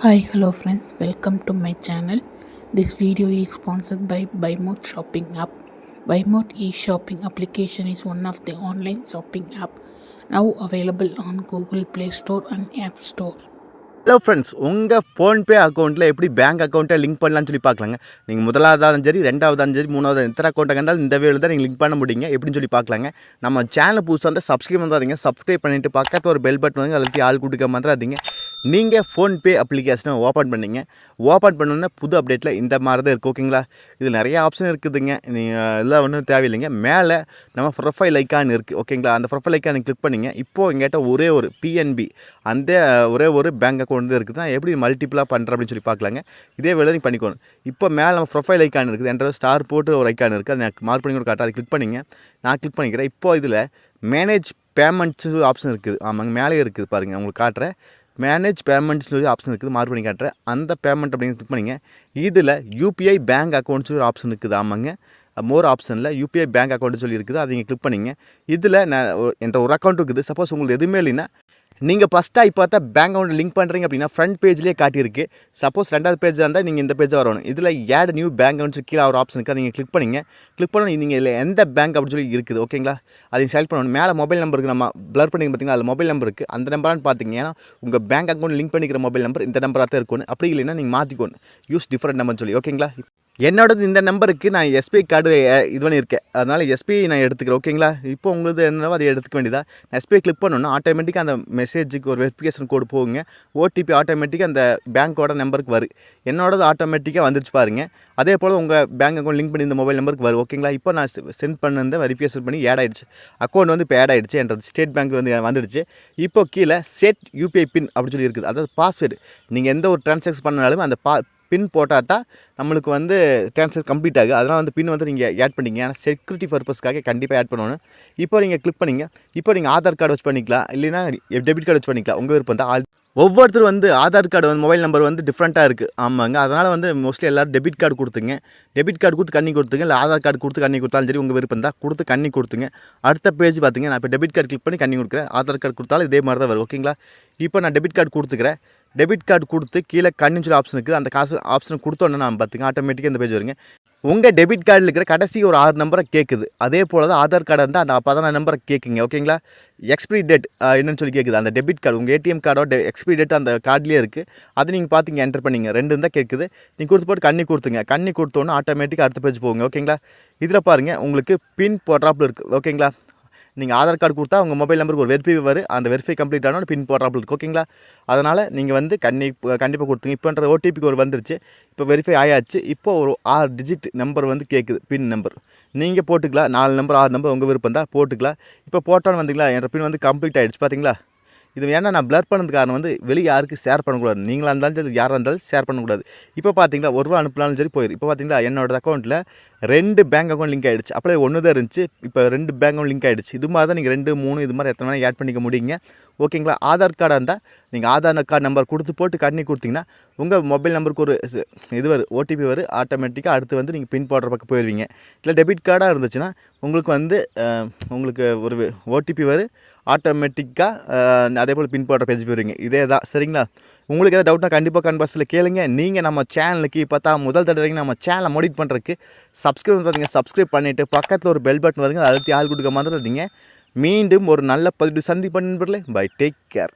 Hi, hello friends, welcome to my channel. This video is sponsored by BuyMode shopping app. BuyMode e-shopping application is one of the online shopping app now available on Google Play Store and App Store. Hello friends, உங்கள் PhonePe அக்கௌண்ட்டில் எப்படி bank அக்கௌண்ட்டை link பண்ணலான்னு சொல்லி பார்க்கலாங்க. நீங்கள் முதலாவதாலும் சரி, ரெண்டாவதாலும் சரி, மூணாவது எத்தனை அக்கௌண்ட்டாக இருந்தாலும் இந்த வேலை தான் நீங்கள் லிங்க் பண்ண முடியுங்க. எப்படின்னு சொல்லி பார்க்கலாங்க. நம்ம சேனல் புதுசாக வந்து சப்ஸ்கிரைப் பண்ணாதீங்க. சப்ஸ்கிரைப் பண்ணிவிட்டு பக்கத்தில் ஒரு பெல் பட்டன் வந்து அதுக்கு ஆள் கொடுக்க மாட்டாதீங்க. நீங்கள் ஃபோன்பே அப்ளிகேஷனை ஓப்பன் பண்ணிங்க. ஓப்பன் பண்ணோன்னா புது அப்டேட்டில் இந்த மாதிரி தான் இருக்குது. ஓகேங்களா, இது நிறைய ஆப்ஷன் இருக்குதுங்க. நீங்கள் இதெல்லாம் ஒன்றும் தேவையில்லைங்க. மேலே நம்ம ப்ரொஃபைல் ஐக்கான் இருக்குது. ஓகேங்களா, அந்த ப்ரொஃபைல் ஐக்கானை கிளிக் பண்ணிங்க. இப்போது எங்கிட்ட ஒரே ஒரு பிஎன்பி அந்த ஒரே ஒரு பேங்க் அக்கௌண்ட் தான் இருக்குது. நான் எப்படி மல்டிபிளாக பண்ணுறேன் அப்படின்னு சொல்லி பார்க்கலாங்க. இதே வேலை நீங்கள் பண்ணிக்கணும். இப்போ மேலே நம்ம ப்ரொஃபைல் ஐக்கான் இருக்குது. என்ற ஸ்டார் போட்டு ஒரு ஐக்கான் இருக்குது. அதை நான் மார்க் பண்ணி ஒரு காட்ட அதை கிளிக் பண்ணிங்க. நான் கிளிக் பண்ணிக்கிறேன். இப்போது இதில் மேனேஜ் பேமெண்ட்ஸு ஆப்ஷன் இருக்குது. ஆமாங்க, மேலே இருக்குது பாருங்கள். உங்களுக்கு காட்டுறேன். மேனேஜ் பேமெண்ட்ஸ் சொல்லி ஆப்ஷன் இருக்குது. மார்க் பண்ணி காட்டுறேன். அந்த பேமெண்ட் அப்படின்னு கிளிக் பண்ணிங்க. இதில் யூபிஐ பேங்க் அக்கௌண்ட்ஸ் ஒரு ஆப்ஷன் இருக்குது. ஆமாங்க, மோர் ஆப்ஷனில் யூபிஐ பேங்க் அக்கௌண்ட்டு சொல்லி இருக்குது. அதை நீங்கள் கிளிக் பண்ணிங்க. இதில் நான் என்ற ஒரு அக்கௌண்ட் இருக்குது. சப்போஸ் உங்களுக்கு எதுவுமே இல்லைன்னா நீங்கள் ஃபஸ்ட்டாக இப்போ தான் பேங்க் அக்கௌண்ட் லிங்க் பண்ணுறீங்க அப்படின்னா ஃப்ரண்ட் பேஜ்லேயே காட்டியிருக்கு. சப்போஸ் ரெண்டாவது பேஜாக இருந்தால் நீங்கள் இந்த பேஜாக வரணும். இதில் ஆட் நியூ பேங்க் அக்கௌண்ட்ஸ் கீழே ஒரு ஆப்ஷன் இருக்குது. அதை நீங்கள் கிளிக் பண்ணிங்க. கிளிக் பண்ணணும். நீங்கள் இதில் எந்த பேங்க் அப்படின்னு சொல்லி இருக்குது. ஓகேங்களா, அதை செலக்ட் பண்ணணும். மேலே மொபைல் நம்பருக்கு நம்ம ப்ளர் பண்ணி பார்த்தீங்கன்னா அதில் மொபைல் நம்பர் இருக்குது. அந்த நம்பரான்னு பார்த்தீங்கன்னா உங்கள் பேங்க் அக்கௌண்ட் லிங்க் பண்ணிக்கிற மொபைல் நம்பர் இந்த நம்பராக தான் இருக்கணும். அப்படி இல்லைன்னா நீங்கள் மாற்றிக்கணும். யூஸ் டிஃப்ரெண்ட் நம்பர்னு சொல்லி. ஓகேங்களா, என்னோடது இந்த நம்பருக்கு நான் எஸ்பிஐ கார்டு இது பண்ணியிருக்கேன். அதனால் எஸ்பிஐ நான் எடுத்துக்கிறேன். ஓகேங்களா, இப்போ உங்களுக்கு என்னவோ அதை எடுத்துக்க வேண்டியதா. எஸ்பிஐ கிளிக் பண்ணணும்னா ஆட்டோமேட்டிக்காக அந்த மெசேஜுக்கு ஒரு வெரிஃபிகேஷன் கோடு போகுங்க. ஓடிபி ஆட்டோமேட்டிக்காக அந்த பேங்க்கோட நம்பருக்கு வரும். என்னோடது ஆட்டோமேட்டிக்காக வந்துடுச்சு பாருங்கள். அதே போல் உங்கள் பேங்க் அக்கௌண்ட் லிங்க் பண்ணி இந்த மொபைல் நம்பருக்கு வரும். ஓகேங்களா, இப்போ நான் சென்ட் பண்ணிருந்த வெரிஃபிகேஷன் பண்ணி ஆட் ஆகிடுச்சு. அக்கௌண்ட் வந்து இப்போ ஆட் ஆகிடுச்சு. என்றது ஸ்டேட் பேங்க் வந்து வந்துடுச்சு. இப்போ கீழே செட் யூபிஐ பின் அப்படின்னு சொல்லி இருக்குது. அதாவது பாஸ்வேர்டு. நீங்கள் எந்த ஒரு ட்ரான்சாக்ஷன் பண்ணாலும் அந்த பின் போட்டால் தான் நம்மளுக்கு வந்து ட்ரான்சாக்ஷன் கம்ப்ளீட் ஆகும். அதனால் வந்து பின் வந்து நீங்கள் ஆட் பண்ணிங்க. ஏன்னா செக்யூரிட்டி பர்பஸ்க்காக கண்டிப்பாக ஆட் பண்ணணும். இப்போ நீங்கள் கிளிக் பண்ணிங்க. இப்போ நீங்கள் ஆதார் கார்டு வச்சு பண்ணிக்கலாம், இல்லைனா டெபிட் கார்டு வச்சு பண்ணிக்கலாம். உங்கள் விருப்பம் தான். ஒவ்வொருத்தரும் வந்து ஆதார் கார்டு வந்து மொபைல் நம்பர் வந்து டிஃப்ரெண்ட்டாக இருக்குது. ஆமாங்க, அதனால் வந்து மோஸ்ட்லி எல்லோரும் டெபிட் கார்டு கொடுத்துங்க. டெபிட் கார்டு கொடுத்து கண்ணி கொடுத்துங்க, இல்லை ஆதார் கார்டு கொடுத்து கண்ணி கொடுத்தாலும் சரி, உங்கள் விருப்பம் தான். கொடுத்து கண்ணி கொடுத்துங்க. அடுத்த பேஜ் பார்த்திங்க. நான் இப்போ டெபிட் கார்டு கிளிக் பண்ணி கண்ணி கொடுக்குறேன். ஆதார் கார்டு கொடுத்தாலும் இதே மாதிரி தான் வரும். ஓகேங்களா, இப்போ நான் டெபிட் கார்டு கொடுத்துக்கிறேன். டெபிட் கார்டு கொடுத்து கீழே கண்ணின்னு சொல்லி ஆப்ஷன் இருக்குது. அந்த காசு ஆப்ஷன் கொடுத்தோன்னே நான் பார்த்துங்க ஆட்டோமேட்டிக்காக இந்த பேஜ் வருங்க. உங்கள் டெபிட் கார்டில் இருக்கிற கடைசி ஒரு 6 நம்பரை கேட்குது. அதே போல் தான் ஆதார் கார்டு இருந்தால் அந்த 14 நம்பரை கேட்குங்க. ஓகேங்களா, எக்ஸ்பிரி டேட் என்னன்னு சொல்லி கேட்குது. அந்த டெபிட் கார்டு உங்கள் ஏடிஎம் கார்டோட எக்ஸ்பிரி டேட் அந்த கார்ட்லேயே இருக்குது. அது நீங்கள் பார்த்திங்க என்டர் பண்ணிங்க. 2 இருந்தால் கேட்குது. நீங்கள் கொடுத்து போட்டு கண்ணி கொடுத்துங்க. கண்ணி கொடுத்தோன்னே ஆட்டோமேட்டிக்காக அடுத்த பேஜ் போகுங்க. ஓகேங்களா, இதில் பாருங்கள் உங்களுக்கு பின் போடுறாப்புல இருக்குது. ஓகேங்களா, நீங்கள் ஆதார் கார்டு கொடுத்தா உங்கள் மொபைல் நம்பருக்கு ஒரு வெரிஃபை வரும். அந்த வெரிஃபை கம்ப்ளீட் ஆனால் பின் போடுறாப்புல இருக்குது. ஓகேங்களா, அதனால் நீங்கள் வந்து கண்டிப்பாக கொடுத்துங்க. இப்போன்ற ஓடிபிக்கு ஒரு வந்துருச்சு. இப்போ வெரிஃபை ஆயாச்சு. இப்போ ஒரு 6 டிஜிட் நம்பர் வந்து கேட்குது. பின் நம்பர் நீங்கள் போட்டுக்கலாம். 4 நம்பர் 6 நம்பர் உங்கள் விருப்பம் தான் போட்டுக்கலாம். இப்போ போட்டோன்னு வந்தீங்களா, என் பின் வந்து கம்ப்ளீட் ஆகிடுச்சு. பார்த்தீங்களா, இது ஏன்னா நான் ப்ளர் பண்ணது காரணம் வந்து வெளியே யாருக்கும் ஷேர் பண்ணக்கூடாது. நீங்களாக இருந்தாலும் சரி, யாராக இருந்தாலும் ஷேர் பண்ணக்கூடாது. இப்போ பார்த்தீங்களா, ₹1 அனுப்பினாலும் சரி போயிடும். இப்போ பார்த்தீங்களா, என்னோட அக்கௌண்ட்டில் 2 பேங்க் அக்கௌண்ட் லிங்க் ஆகிடுச்சு. அப்படியே 1 தான் இருந்துச்சு. இப்போ 2 பேங்க் அக்கௌண்ட் லிங்க் ஆகிடுச்சு. இது மாதிரி தான் நீங்கள் 2, 3 இது மாதிரி எத்தனை வேணால் ஆட் பண்ணிக்க முடியுங்க. ஓகேங்களா, ஆதார் கார்டாக இருந்தால் நீங்கள் ஆதார் கார்டு நம்பர் கொடுத்து போட்டு கண்ணி கொடுத்தீங்கன்னா உங்கள் மொபைல் நம்பருக்கு ஒரு இது வரும், ஓடிபி வரும். ஆட்டோமேட்டிக்காக அடுத்து வந்து நீங்கள் பின் போடுற பக்கம் போயிடுவீங்க. இல்லை டெபிட் கார்டாக இருந்துச்சுன்னா உங்களுக்கு வந்து உங்களுக்கு ஒரு ஓடிபி வரும். ஆட்டோமேட்டிக்காக அதே போல் பின் போடுற பேஜ் போயிருவீங்க. இதே தான். சரிங்களா, உங்களுக்கு எதாவது டவுட்னா கண்டிப்பாக கன்பாஸில் கேளுங்க. நீங்கள் நம்ம சேனலுக்கு இப்போ தான் முதல் தடவை நம்ம சேனலை மோடிட் பண்ணுறதுக்கு சப்ஸ்கிரைப் பண்ணுறீங்க. சப்ஸ்கிரைப் பண்ணிவிட்டு பக்கத்தில் ஒரு பெல் பட்டன் வருங்க. அதை ஆள் கொடுக்க மாதிரி மீண்டும் ஒரு நல்ல பதிவு சந்திப்பேன் நண்பர்களே. Bye, take care.